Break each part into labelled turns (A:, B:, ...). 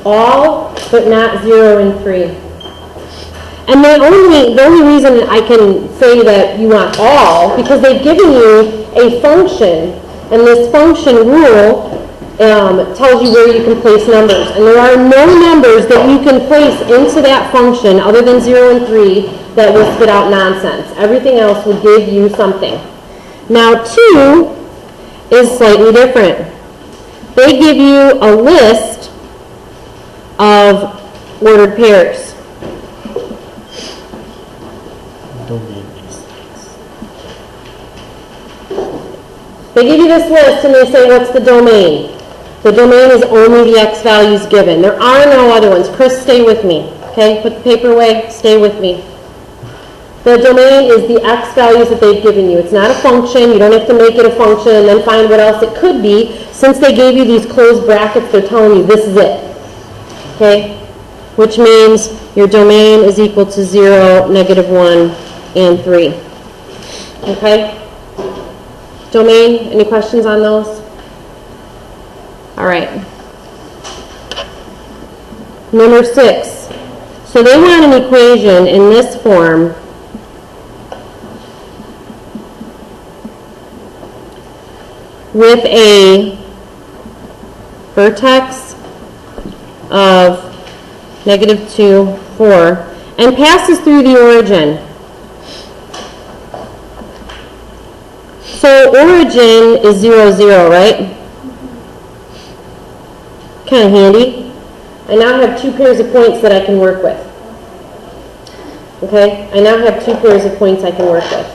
A: all, but not 0 and 3. And the only reason I can say that you want all, because they've given you a function, and this function rule tells you where you can place numbers. And there are no numbers that you can place into that function other than 0 and 3 that will spit out nonsense. Everything else will give you something. Now 2 is slightly different. They give you a list of ordered pairs. They give you this list and they say, what's the domain? The domain is only the x values given. There are no other ones. Chris, stay with me. Okay, put the paper away, stay with me. The domain is the x values that they've given you. It's not a function. You don't have to make it a function and then find what else it could be. Since they gave you these closed brackets, they're telling you this is it. Okay? Which means your domain is equal to 0, -1, and 3. Okay? Domain, any questions on those? All right. Number 6. So they want an equation in this form with a vertex of -2, 4, and passes through the origin. So origin is 0, 0, right? Kind of handy. I now have 2 pairs of points that I can work with. Okay? I now have 2 pairs of points I can work with.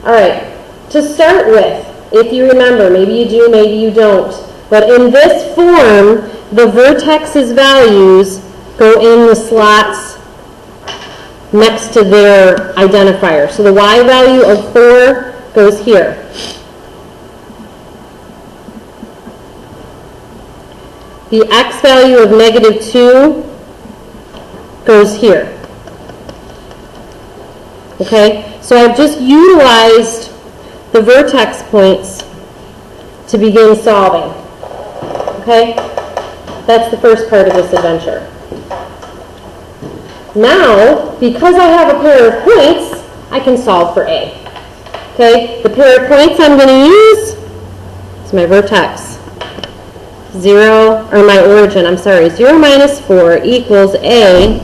A: All right. To start with, if you remember, maybe you do, maybe you don't, but in this form, the vertex's values go in the slots next to their identifier. So the y value of 4 goes here. The x value of -2 goes here. Okay? So I've just utilized the vertex points to begin solving. Okay? That's the first part of this adventure. Now, because I have a pair of points, I can solve for A. Okay? The pair of points I'm going to use is my vertex. 0, or my origin, I'm sorry, 0 minus 4 equals A,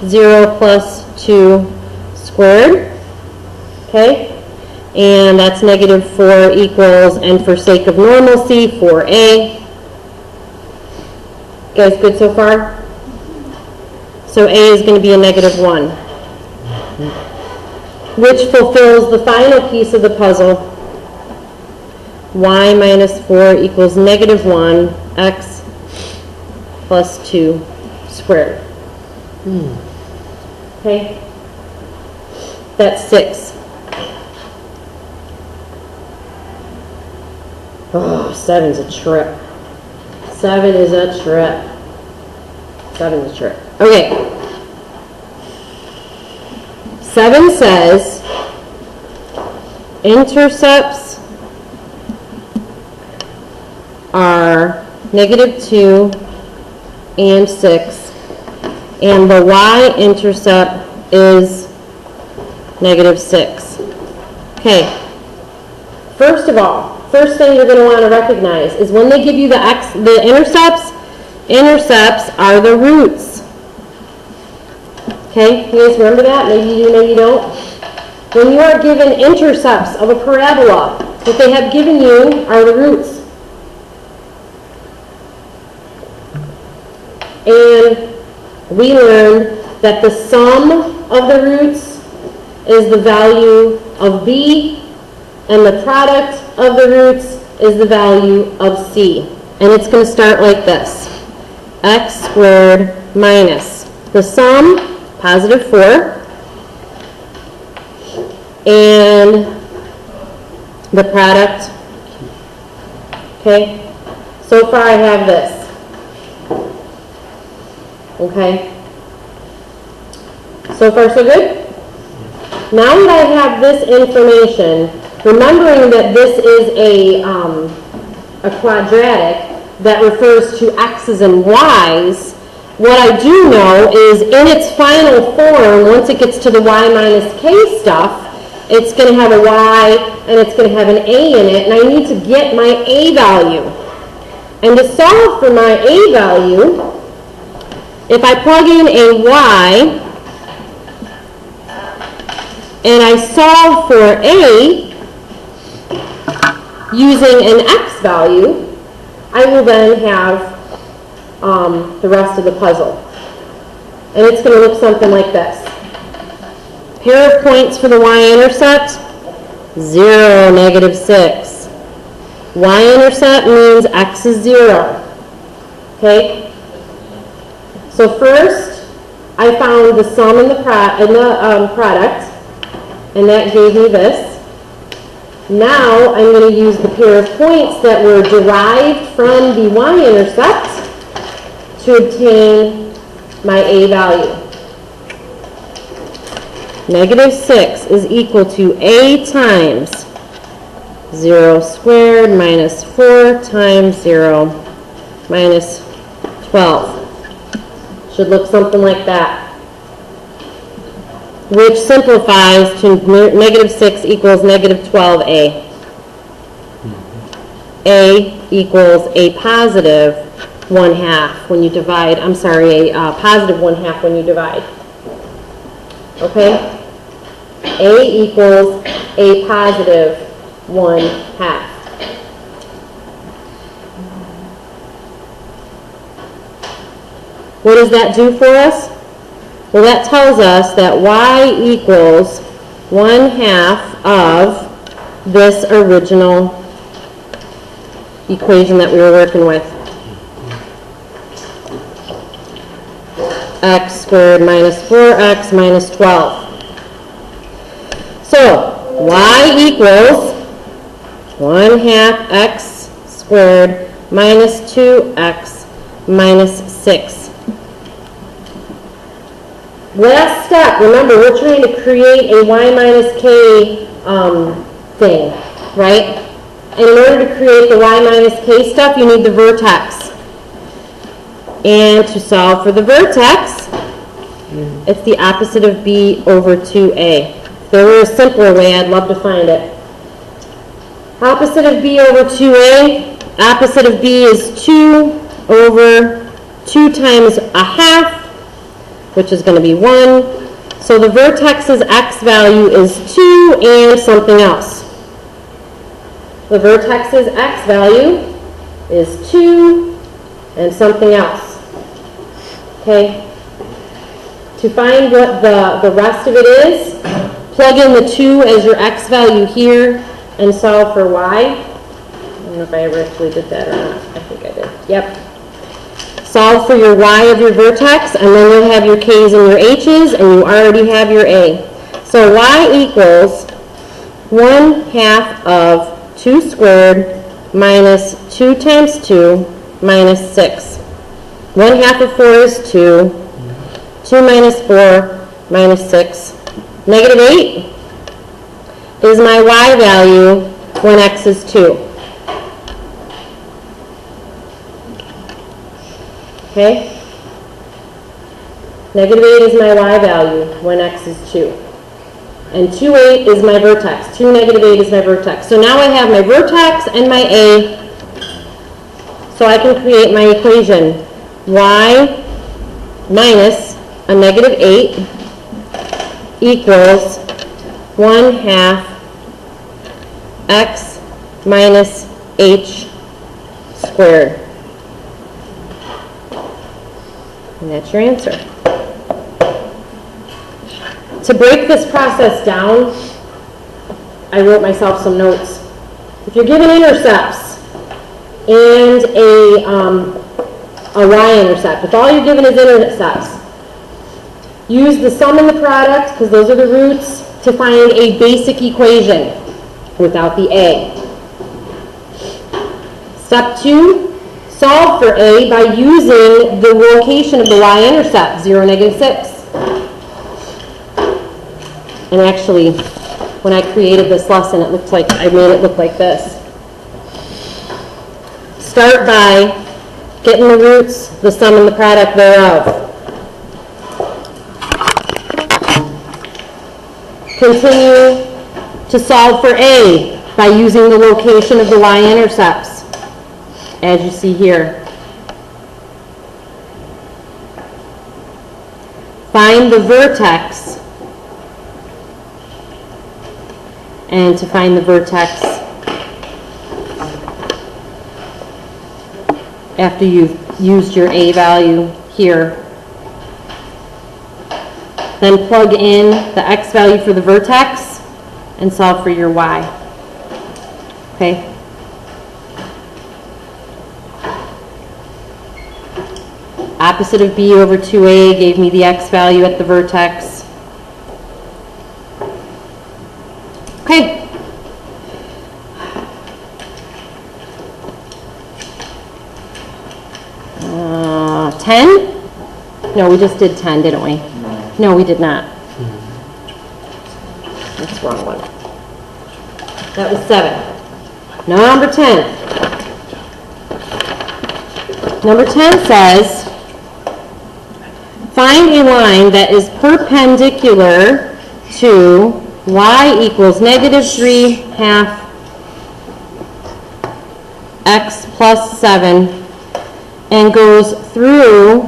A: 0 plus 2 squared. Okay? And that's -4 equals, and for sake of normalcy, 4A. You guys good so far? So A is going to be a -1, which fulfills the final piece of the puzzle. Y minus 4 equals -1, x plus 2 squared. Okay? That's 6. Oh, 7's a trip. 7 is a trip. 7 is a trip. Okay. 7 says intercepts are -2 and 6, and the y-intercept is -6. Okay. First of all, first thing you're going to want to recognize is when they give you the intercepts are the roots. Okay, you guys remember that? Maybe you do, maybe you don't. When you are given intercepts of a parabola, what they have given you are the roots. And we learned that the sum of the roots is the value of B, and the product of the roots is the value of C. And it's going to start like this. X squared minus the sum, +4, and the product. Okay? So far I have this. Okay? So far so good? Now that I have this information, remembering that this is a quadratic, that refers to x's and y's. What I do know is in its final form, once it gets to the y minus k stuff, it's going to have a y and it's going to have an a in it, and I need to get my a value. And to solve for my a value, if I plug in a y and I solve for a using an x value, I will then have the rest of the puzzle. And it's going to look something like this. Pair of points for the y-intercept, 0, negative 6. Y-intercept means x is 0. Okay? So first, I found the sum in the product, and that gave me this. Now I'm going to use the pair of points that were derived from the y-intercept to obtain my a value. Negative 6 is equal to a times 0 squared minus 4 times 0 minus 12. Should look something like that. Which simplifies to negative 6 equals negative 12a. A equals a positive 1/2 when you divide, a positive 1/2 when you divide. Okay? A equals a positive 1/2. What does that do for us? Well, that tells us that y equals 1/2 of this original equation that we were working with. X squared minus 4x minus 12. So, y equals 1/2 x squared minus 2x minus 6. Last step, remember, we're trying to create a y minus k thing, right? And in order to create the y minus k stuff, you need the vertex. And to solve for the vertex, it's the opposite of b over 2a. If there were a simpler way, I'd love to find it. Opposite of b over 2a, opposite of b is 2 over 2 times 1/2, which is going to be 1. So the vertex's x value is 2 and something else. The vertex's x value is 2 and something else. Okay? To find what the rest of it is, plug in the 2 as your x value here and solve for y. I don't know if I ever actually did that or not. I think I did. Yep. Solve for your y of your vertex, and then you'll have your k's and your h's, and you already have your a. So y equals 1/2 of 2 squared minus 2 times 2 minus 6. 1/2 of 4 is 2. 2 minus 4 minus 6. Negative 8 is my y value when x is 2. Okay? Negative 8 is my y value when x is 2. And 2, 8 is my vertex. 2, negative 8 is my vertex. So now I have my vertex and my a. So I can create my equation. Y minus a negative 8 equals 1/2 x minus h squared. And that's your answer. To break this process down, I wrote myself some notes. If you're given intercepts and a y-intercept, if all you're given is intercepts, use the sum and the product, because those are the roots, to find a basic equation without the a. Step 2, solve for a by using the location of the y-intercept, 0, negative 6. And actually, when I created this lesson, I made it look like this. Start by Getting the roots, the sum and the product thereof. Continue to solve for A by using the location of the y-intercepts, as you see here. Find the vertex, and to find the vertex, after you've used your A value here, then plug in the X value for the vertex and solve for your Y. Okay? Opposite of B over 2A gave me the X value at the vertex. Okay. Uh, 10? No, we just did 10, didn't we? No, we did not. That's the wrong one. That was 7. Now number 10. Number 10 says, find a line that is perpendicular to y equals -3/2 x plus 7 and goes through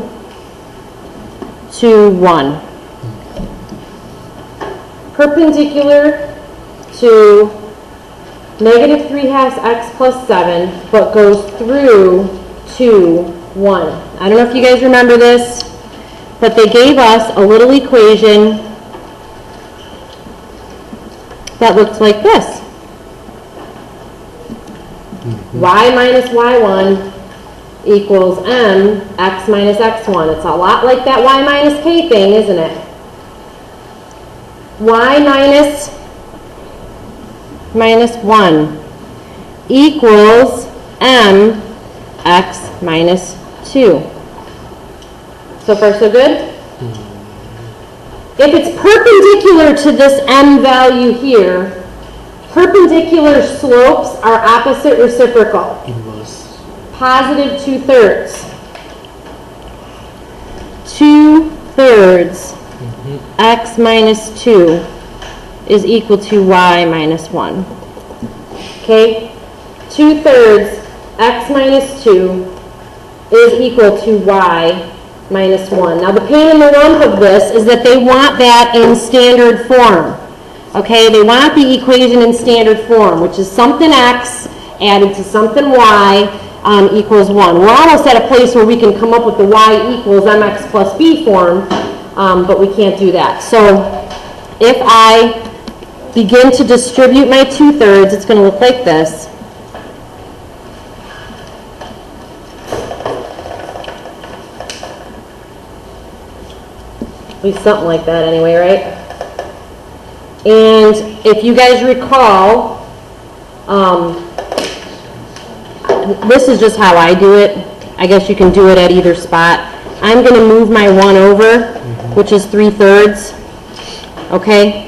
A: to 1. Perpendicular to -3/2 x plus 7, but goes through to 1. I don't know if you guys remember this, but they gave us a little equation that looked like this. Y minus y1 equals m x minus x1. It's a lot like that y minus k thing, isn't it? Y minus 1 equals m x minus 2. So far, so good? If it's perpendicular to this m value here, perpendicular slopes are opposite reciprocal.
B: Inverse.
A: Positive 2/3. 2/3 x minus 2 is equal to y minus 1. Okay? 2/3 x minus 2 is equal to y minus 1. Now the pain in the lump of this is that they want that in standard form. Okay, they want the equation in standard form, which is something x added to something y equals 1. We're almost at a place where we can come up with the y equals mx plus b form, but we can't do that. So if I begin to distribute my 2/3, it's going to look like this. At least something like that anyway, right? And if you guys recall, this is just how I do it. I guess you can do it at either spot. I'm going to move my 1 over, which is 3/3, okay?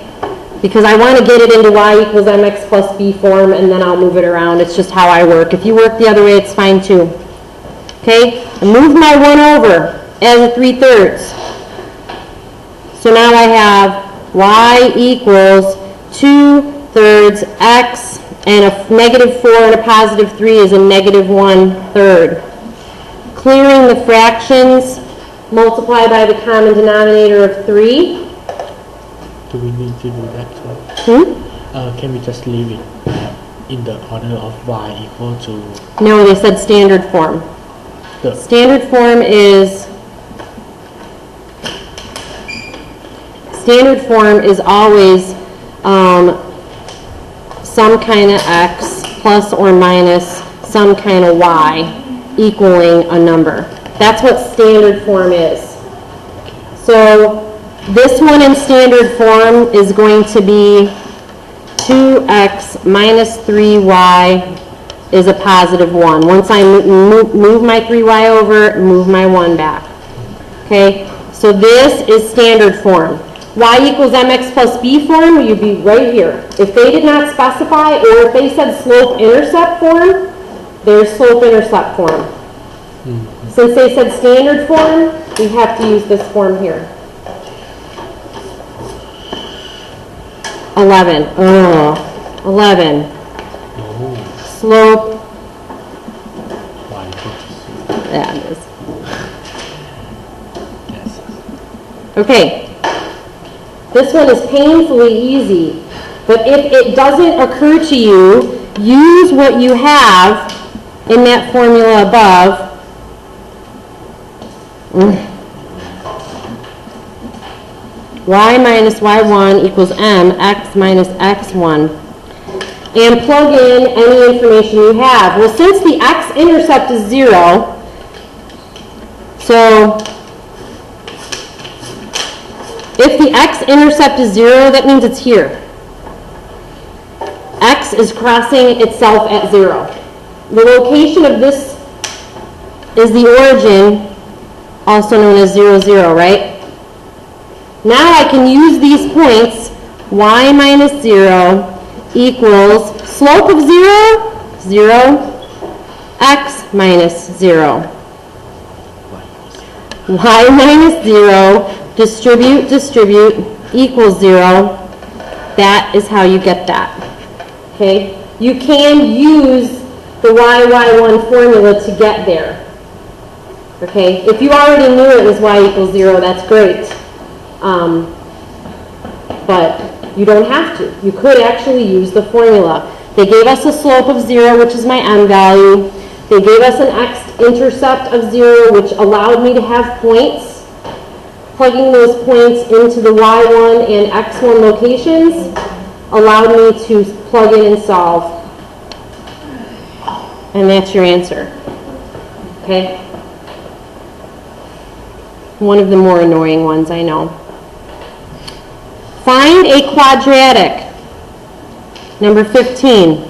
A: Because I want to get it into y equals mx plus b form, and then I'll move it around. It's just how I work. If you work the other way, it's fine too. Okay? I move my 1 over as a 3/3. So now I have y equals 2/3 x, and a -4 and a +3 is a -1/3. Clearing the fractions, multiply by the common denominator of 3.
B: Do we need to do that too? Can we just leave it in the order of y equal to...
A: No, they said standard form. Standard form is always some kind of x plus or minus some kind of y equaling a number. That's what standard form is. So this one in standard form is going to be 2x minus 3y is a +1. Once I move my 3y over, move my 1 back. Okay, so this is standard form. Y equals mx plus b form, you'd be right here. If they did not specify, or if they said slope-intercept form, there's slope-intercept form. Since they said standard form, we have to use this form here. 11. Oh, 11.
B: Oh,
A: Slope.
B: y equals
A: That is.
B: yes.
A: Okay. This one is painfully easy. But if it doesn't occur to you, use what you have in that formula above. Y minus y1 equals mx minus x1. And plug in any information you have. Well, since the x-intercept is 0, so if the x-intercept is 0, that means it's here. X is crossing itself at 0. The location of this is the origin, also known as 0, 0, right? Now I can use these points, y minus 0 equals slope of 0, 0, x minus 0. Y minus 0, distribute, distribute, equals 0. That is how you get that. Okay? You can use the y1 formula to get there. Okay? If you already knew it was y equals 0, that's great. But you don't have to. You could actually use the formula. They gave us a slope of 0, which is my m value. They gave us an x-intercept of 0, which allowed me to have points. Plugging those points into the y1 and x1 locations allowed me to plug in and solve. And that's your answer. Okay? One of the more annoying ones, I know. Find a quadratic. Number 15.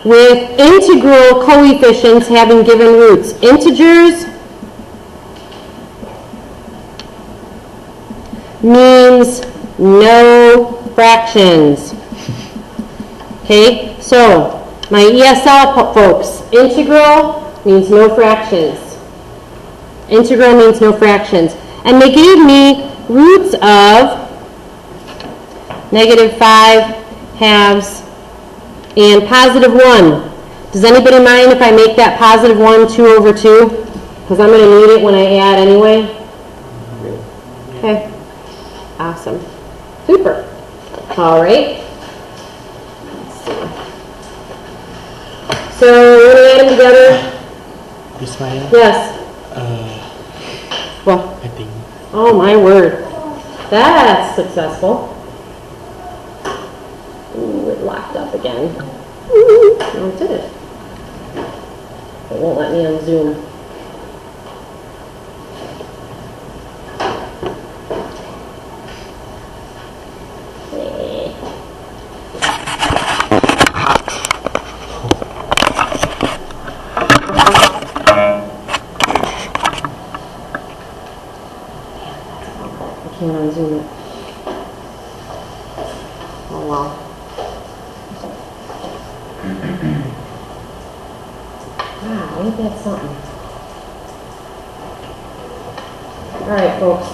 A: With integral coefficients having given roots. Integers means no fractions. Okay, so my ESL folks, integral means no fractions. Integral means no fractions. And they gave me roots of -5 halves and +1. Does anybody mind if I make that +1 2 over 2? Because I'm going to need it when I add anyway. Okay. Awesome. Super. All right. Let's see. So we're going to add them together.
B: Ismail?
A: Yes. Well,
B: I think.
A: oh my word. That's successful. Ooh, it locked up again. Ooh, no, it did it. It won't let me on Zoom. Can't unzoom it. Oh well. Wow, ain't that something? All right, folks.